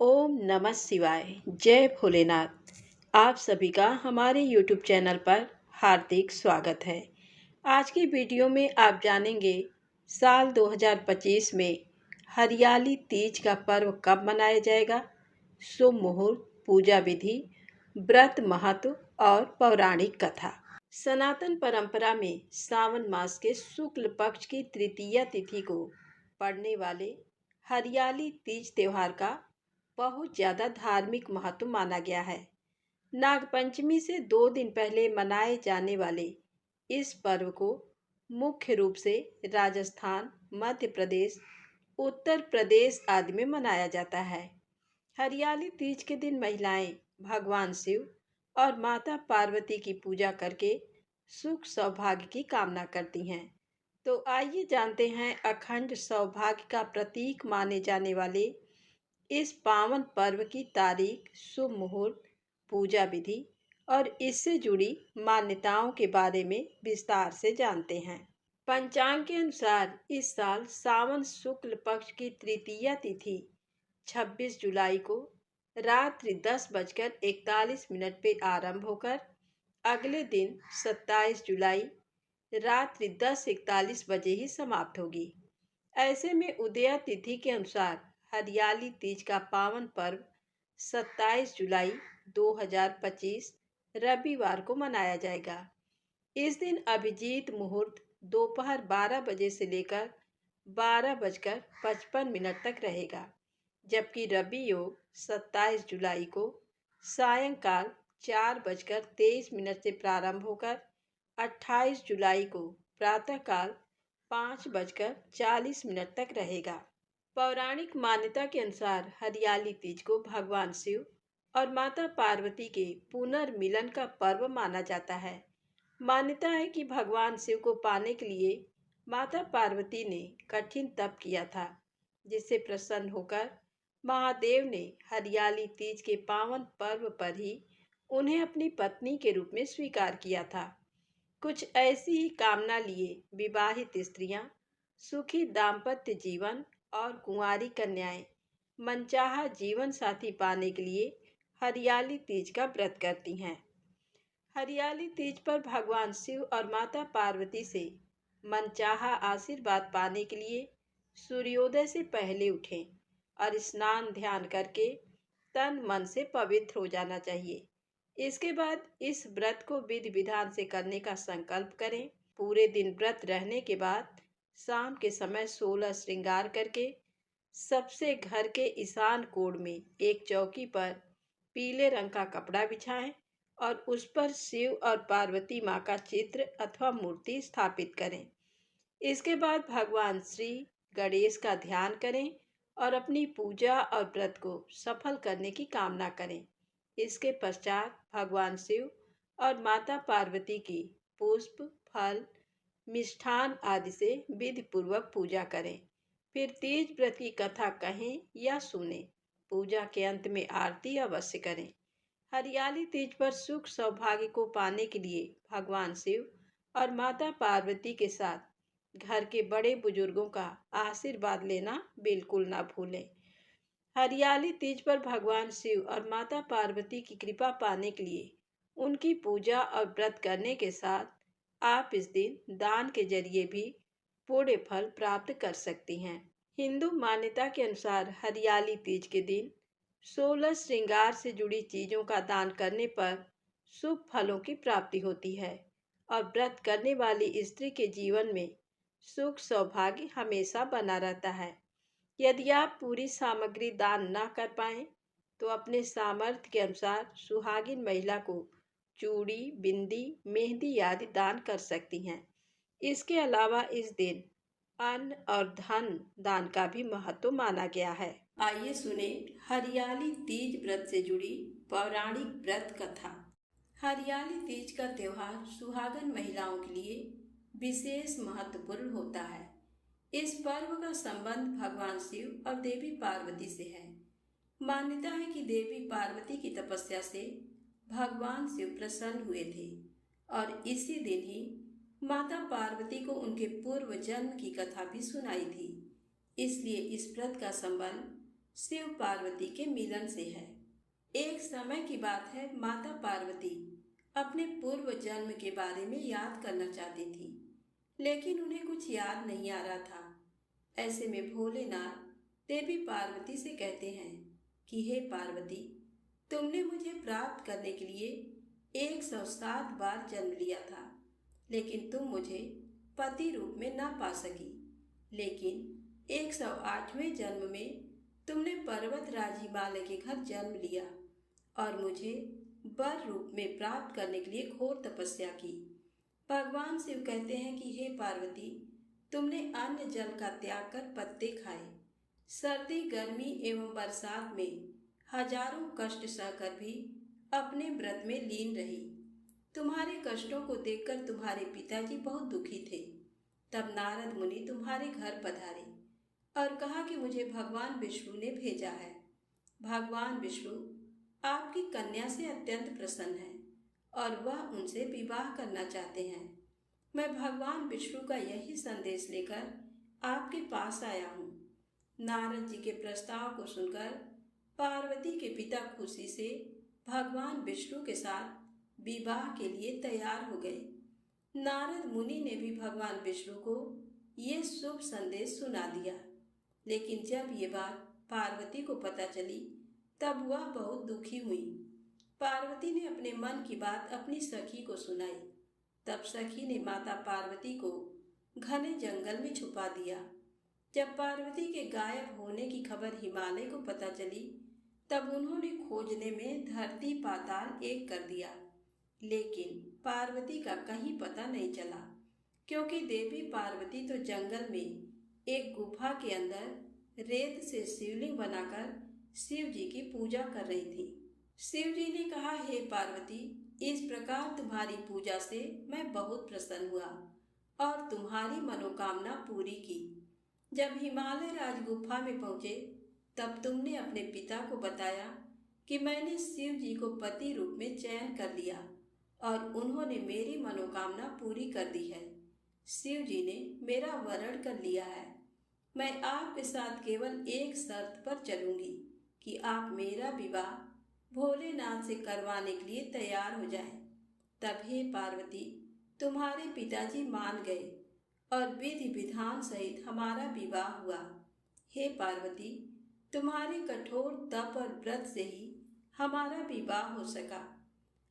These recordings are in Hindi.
ओम नमः शिवाय। जय भोलेनाथ। आप सभी का हमारे YouTube चैनल पर हार्दिक स्वागत है। आज की वीडियो में आप जानेंगे साल 2025 में हरियाली तीज का पर्व कब मनाया जाएगा, शुभ मुहूर्त, पूजा विधि, व्रत महत्व और पौराणिक कथा। सनातन परंपरा में सावन मास के शुक्ल पक्ष की तृतीया तिथि को पड़ने वाले हरियाली तीज त्योहार का बहुत ज़्यादा धार्मिक महत्व माना गया है। नागपंचमी से 2 दिन पहले मनाए जाने वाले इस पर्व को मुख्य रूप से राजस्थान, मध्य प्रदेश, उत्तर प्रदेश आदि में मनाया जाता है। हरियाली तीज के दिन महिलाएं भगवान शिव और माता पार्वती की पूजा करके सुख सौभाग्य की कामना करती हैं। तो आइए जानते हैं अखंड सौभाग्य का प्रतीक माने जाने वाले इस पावन पर्व की तारीख, शुभ मुहूर्त, पूजा विधि और इससे जुड़ी मान्यताओं के बारे में विस्तार से जानते हैं। पंचांग के अनुसार इस साल सावन शुक्ल पक्ष की तृतीया तिथि 26 जुलाई को रात्रि 10:41 पे आरंभ होकर अगले दिन 27 जुलाई रात्रि 10:41 बजे ही समाप्त होगी। ऐसे में उदया तिथि के अनुसार हरियाली तीज का पावन पर्व 27 जुलाई 2025 रविवार को मनाया जाएगा। इस दिन अभिजीत मुहूर्त दोपहर 12 बजे से लेकर 12:55 तक रहेगा, जबकि रवि योग 27 जुलाई को सायंकाल 4:23 से प्रारंभ होकर 28 जुलाई को प्रातःकाल 5:40 तक रहेगा। पौराणिक मान्यता के अनुसार हरियाली तीज को भगवान शिव और माता पार्वती के पुनर्मिलन का पर्व माना जाता है। मान्यता है कि भगवान शिव को पाने के लिए माता पार्वती ने कठिन तप किया था, जिससे प्रसन्न होकर महादेव ने हरियाली तीज के पावन पर्व पर ही उन्हें अपनी पत्नी के रूप में स्वीकार किया था। कुछ ऐसी ही कामना लिए विवाहित स्त्रियां सुखी दाम्पत्य जीवन और कुंवारी कन्याएं मनचाहा जीवन साथी पाने के लिए हरियाली तीज का व्रत करती हैं। हरियाली तीज पर भगवान शिव और माता पार्वती से मनचाहा आशीर्वाद पाने के लिए सूर्योदय से पहले उठें और स्नान ध्यान करके तन मन से पवित्र हो जाना चाहिए। इसके बाद इस व्रत को विधि विधान से करने का संकल्प करें। पूरे दिन व्रत रहने के बाद शाम के समय 16 श्रृंगार करके सबसे घर के ईशान कोण में एक चौकी पर पीले रंग का कपड़ा बिछाएं और उस पर शिव और पार्वती माँ का चित्र अथवा मूर्ति स्थापित करें। इसके बाद भगवान श्री गणेश का ध्यान करें और अपनी पूजा और व्रत को सफल करने की कामना करें। इसके पश्चात भगवान शिव और माता पार्वती की पुष्प, फल, मिष्ठान आदि से विधि पूर्वक पूजा करें। फिर तीज व्रत की कथा कहें या सुनें। पूजा के अंत में आरती अवश्य करें। हरियाली तीज पर सुख सौभाग्य को पाने के लिए भगवान शिव और माता पार्वती के साथ घर के बड़े बुजुर्गों का आशीर्वाद लेना बिल्कुल ना भूलें। हरियाली तीज पर भगवान शिव और माता पार्वती की कृपा पाने के लिए उनकी पूजा और व्रत करने के साथ आप इस दिन दान के जरिए भी पुण्य फल प्राप्त कर सकती हैं। हिंदू मान्यता के अनुसार हरियाली तीज के दिन 16 श्रृंगार से जुड़ी चीजों का दान करने पर शुभ फलों की प्राप्ति होती है और व्रत करने वाली स्त्री के जीवन में सुख सौभाग्य हमेशा बना रहता है। यदि आप पूरी सामग्री दान न कर पाएं तो अपने सामर्थ्य के अनुसार सुहागिन महिला को चूड़ी, बिंदी, मेहंदी आदि दान कर सकती हैं। इसके अलावा इस दिन अन्न और धन दान का भी महत्व माना गया है। आइए सुने हरियाली तीज व्रत से जुड़ी पौराणिक व्रत कथा। हरियाली तीज का त्योहार सुहागन महिलाओं के लिए विशेष महत्वपूर्ण होता है। इस पर्व का संबंध भगवान शिव और देवी पार्वती से है। मान्यता है कि देवी पार्वती की तपस्या से भगवान शिव प्रसन्न हुए थे और इसी दिन ही माता पार्वती को उनके पूर्व जन्म की कथा भी सुनाई थी। इसलिए इस व्रत का संबंध शिव पार्वती के मिलन से है। एक समय की बात है, माता पार्वती अपने पूर्व जन्म के बारे में याद करना चाहती थी, लेकिन उन्हें कुछ याद नहीं आ रहा था। ऐसे में भोलेनाथ देवी पार्वती से कहते हैं कि हे पार्वती, तुमने मुझे प्राप्त करने के लिए 107 बार जन्म लिया था, लेकिन तुम मुझे पति रूप में ना पा सकी। लेकिन 108वें जन्म में तुमने पर्वतराज हिमालय के घर जन्म लिया और मुझे वर रूप में प्राप्त करने के लिए घोर तपस्या की। भगवान शिव कहते हैं कि हे पार्वती, तुमने अन्न जल का त्याग कर पत्ते खाए, सर्दी गर्मी एवं बरसात में हजारों कष्ट सहकर भी अपने व्रत में लीन रही। तुम्हारे कष्टों को देखकर तुम्हारे पिताजी बहुत दुखी थे। तब नारद मुनि तुम्हारे घर पधारे और कहा कि मुझे भगवान विष्णु ने भेजा है। भगवान विष्णु आपकी कन्या से अत्यंत प्रसन्न है और वह उनसे विवाह करना चाहते हैं। मैं भगवान विष्णु का यही संदेश लेकर आपके पास आया हूँ। नारद जी के प्रस्ताव को सुनकर पार्वती के पिता खुशी से भगवान विष्णु के साथ विवाह के लिए तैयार हो गए। नारद मुनि ने भी भगवान विष्णु को ये शुभ संदेश सुना दिया, लेकिन जब ये बात पार्वती को पता चली तब वह बहुत दुखी हुई। पार्वती ने अपने मन की बात अपनी सखी को सुनाई। तब सखी ने माता पार्वती को घने जंगल में छुपा दिया। जब पार्वती के गायब होने की खबर हिमालय को पता चली तब उन्होंने खोजने में धरती पाताल एक कर दिया, लेकिन पार्वती का कहीं पता नहीं चला, क्योंकि देवी पार्वती तो जंगल में एक गुफा के अंदर रेत से शिवलिंग बनाकर शिव जी की पूजा कर रही थी। शिव जी ने कहा, हे पार्वती, इस प्रकार तुम्हारी पूजा से मैं बहुत प्रसन्न हुआ और तुम्हारी मनोकामना पूरी की। जब हिमालय राज गुफा में पहुंचे तब तुमने अपने पिता को बताया कि मैंने शिव जी को पति रूप में चयन कर लिया और उन्होंने मेरी मनोकामना पूरी कर दी है। शिव जी ने मेरा वरण कर लिया है। मैं आपके साथ केवल एक शर्त पर चलूंगी कि आप मेरा विवाह भोलेनाथ से करवाने के लिए तैयार हो जाएं। तब हे पार्वती, तुम्हारे पिताजी मान गए और विधि विधान सहित हमारा विवाह हुआ। हे पार्वती, तुम्हारे कठोर तप और व्रत से ही हमारा विवाह हो सका।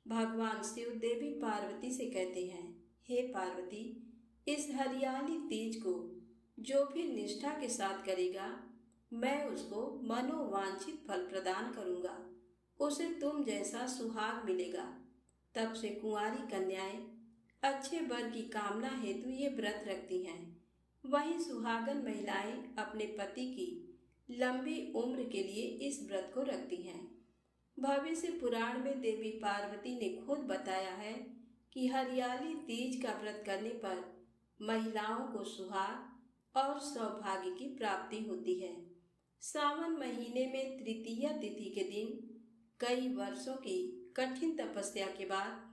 भगवान शिव देवी पार्वती से कहते हैं, हे पार्वती, इस हरियाली तीज को जो भी निष्ठा के साथ करेगा, मैं उसको मनोवांछित फल प्रदान करूंगा। उसे तुम जैसा सुहाग मिलेगा। तब से कुंवारी कन्याएं अच्छे वर की कामना हेतु ये व्रत रखती हैं। वहीं सुहागन महिलाएं अपने पति की लंबी उम्र के लिए इस व्रत को रखती हैं। भविष्य पुराण में देवी पार्वती ने खुद बताया है कि हरियाली तीज का व्रत करने पर महिलाओं को सुहाग और सौभाग्य की प्राप्ति होती है। सावन महीने में तृतीय तिथि के दिन कई वर्षों की कठिन तपस्या के बाद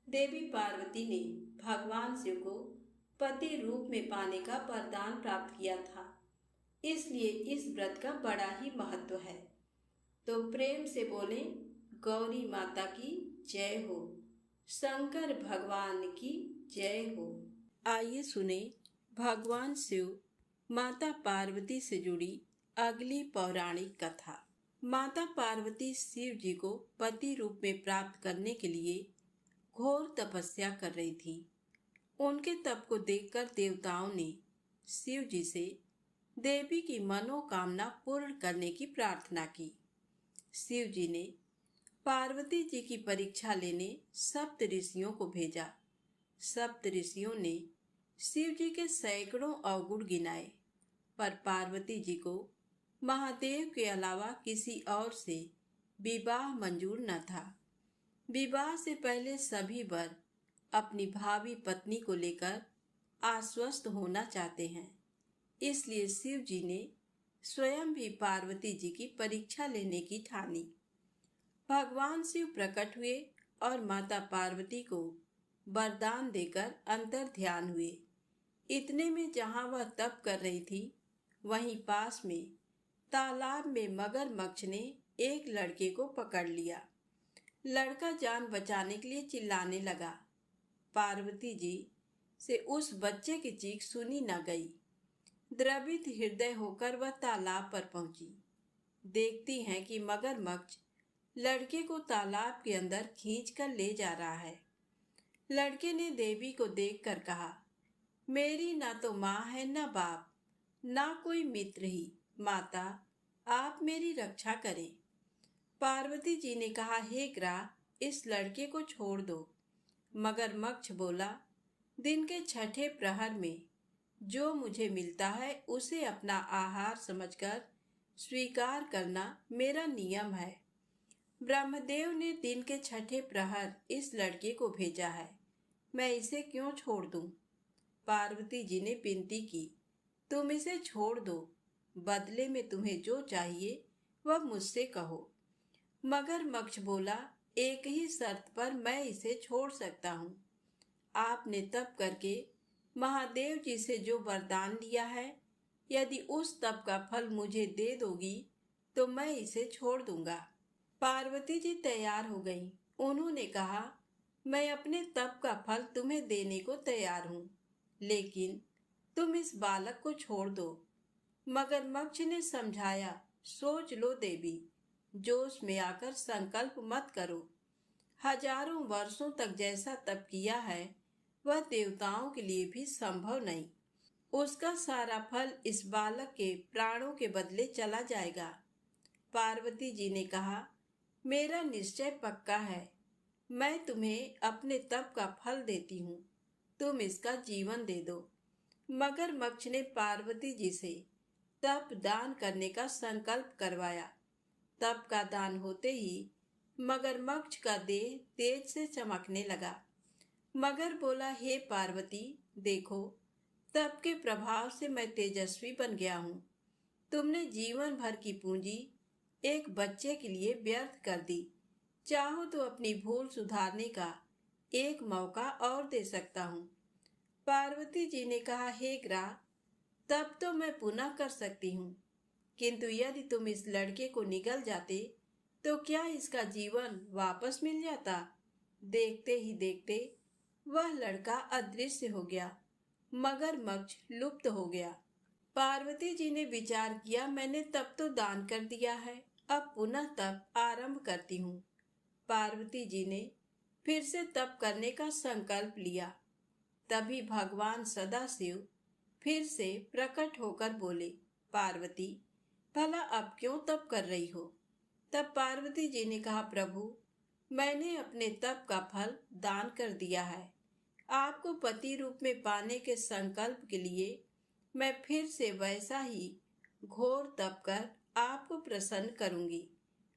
देवी पार्वती ने भगवान शिव को पति रूप में पाने का वरदान प्राप्त किया था। इसलिए इस व्रत का बड़ा ही महत्व है। तो प्रेम से बोलें, गौरी माता की जय हो, शंकर भगवान की जय हो। आइए सुने भगवान शिव माता पार्वती से जुड़ी अगली पौराणिक कथा। माता पार्वती शिव जी को पति रूप में प्राप्त करने के लिए घोर तपस्या कर रही थी। उनके तप को देखकर देवताओं ने शिव जी से देवी की मनोकामना पूर्ण करने की प्रार्थना की। शिव जी ने पार्वती जी की परीक्षा लेने सप्त ऋषियों को भेजा। सप्त ऋषियों ने शिव जी के सैकड़ों अवगुण गिनाए, पर पार्वती जी को महादेव के अलावा किसी और से विवाह मंजूर न था। विवाह से पहले सभी वर अपनी भावी पत्नी को लेकर आश्वस्त होना चाहते हैं। इसलिए शिव जी ने स्वयं भी पार्वती जी की परीक्षा लेने की ठानी। भगवान शिव प्रकट हुए और माता पार्वती को वरदान देकर अंतर ध्यान हुए। इतने में जहां वह तप कर रही थी, वहीं पास में तालाब में मगरमच्छ ने एक लड़के को पकड़ लिया। लड़का जान बचाने के लिए चिल्लाने लगा। पार्वती जी से उस बच्चे की चीख सुनी न गई। द्रवित हृदय होकर वह तालाब पर पहुंची। देखती हैं कि मगरमच्छ लड़के को तालाब के अंदर खींचकर ले जा रहा है। लड़के ने देवी को देखकर कहा, मेरी ना तो माँ है ना बाप, ना कोई मित्र ही। माता, आप मेरी रक्षा करें। पार्वती जी ने कहा, हे ग्राह, इस लड़के को छोड़ दो। मगरमच्छ बोला, दिन के छठे प्रहर में जो मुझे मिलता है उसे अपना आहार समझकर स्वीकार करना मेरा नियम है। ब्रह्मदेव ने दिन के छठे प्रहर इस लड़के को भेजा है, मैं इसे क्यों छोड़ दूं? पार्वती जी ने विनती की, तुम इसे छोड़ दो, बदले में तुम्हें जो चाहिए वह मुझसे कहो। मगरमच्छ बोला, एक ही शर्त पर मैं इसे छोड़ सकता हूँ। आपने तप करके महादेव जी से जो वरदान लिया है, यदि उस तप का फल मुझे दे दोगी तो मैं इसे छोड़ दूंगा। पार्वती जी तैयार हो गईं। उन्होंने कहा, मैं अपने तप का फल तुम्हें देने को तैयार हूँ, लेकिन तुम इस बालक को छोड़ दो। मगरमच्छ ने समझाया, सोच लो देवी, जोश में आकर संकल्प मत करो। हजारों वर्षों तक जैसा तप किया है वह देवताओं के लिए भी संभव नहीं। उसका सारा फल इस बालक के प्राणों के बदले चला जाएगा। पार्वती जी ने कहा, मेरा निश्चय पक्का है, मैं तुम्हें अपने तप का फल देती हूँ, तुम इसका जीवन दे दो। मगरमच्छ ने पार्वती जी से तप दान करने का संकल्प करवाया। तप का दान होते ही मगरमच्छ का देह तेज से चमकने लगा। मगर बोला, हे पार्वती, देखो, तप के प्रभाव से मैं तेजस्वी बन गया हूँ। तुमने जीवन भर की पूंजी एक बच्चे के लिए व्यर्थ कर दी। चाहो तो अपनी भूल सुधारने का एक मौका और दे सकता हूँ। पार्वती जी ने कहा, हे ग्राह, तब तो मैं पुनः कर सकती हूँ, किंतु यदि तुम इस लड़के को निगल जाते तो क्या इसका जीवन वापस मिल जाता? देखते ही देखते वह लड़का अदृश्य हो गया। मगरमच्छ लुप्त हो गया। पार्वती जी ने विचार किया, मैंने तप तो दान कर दिया है, अब पुनः तप आरंभ करती हूँ। पार्वती जी ने फिर से तप करने का संकल्प लिया। तभी भगवान सदाशिव फिर से प्रकट होकर बोले, पार्वती, भला अब क्यों तप कर रही हो? तब पार्वती जी ने कहा, प्रभु, मैंने अपने तप का फल दान कर दिया है। आपको पति रूप में पाने के संकल्प के लिए मैं फिर से वैसा ही घोर तप कर आपको प्रसन्न करूंगी।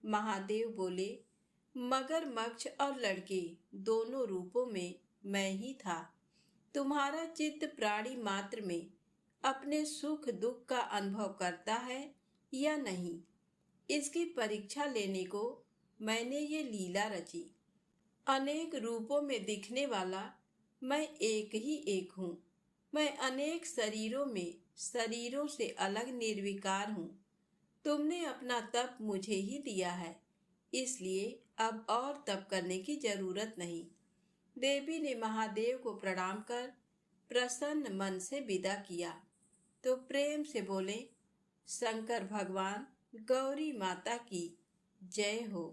महादेव बोले, मगरमच्छ और लड़के दोनों रूपों में मैं ही था। तुम्हारा चित्त प्राणी मात्र में अपने सुख दुख का अनुभव करता है या नहीं, इसकी परीक्षा लेने को मैंने ये लीला रची। अनेक रूपों में दिखने वाला मैं एक ही एक हूँ। मैं अनेक शरीरों में शरीरों से अलग निर्विकार हूँ। तुमने अपना तप मुझे ही दिया है, इसलिए अब और तप करने की जरूरत नहीं। देवी ने महादेव को प्रणाम कर प्रसन्न मन से विदा किया तो प्रेम से बोले, शंकर भगवान, गौरी माता की जय हो।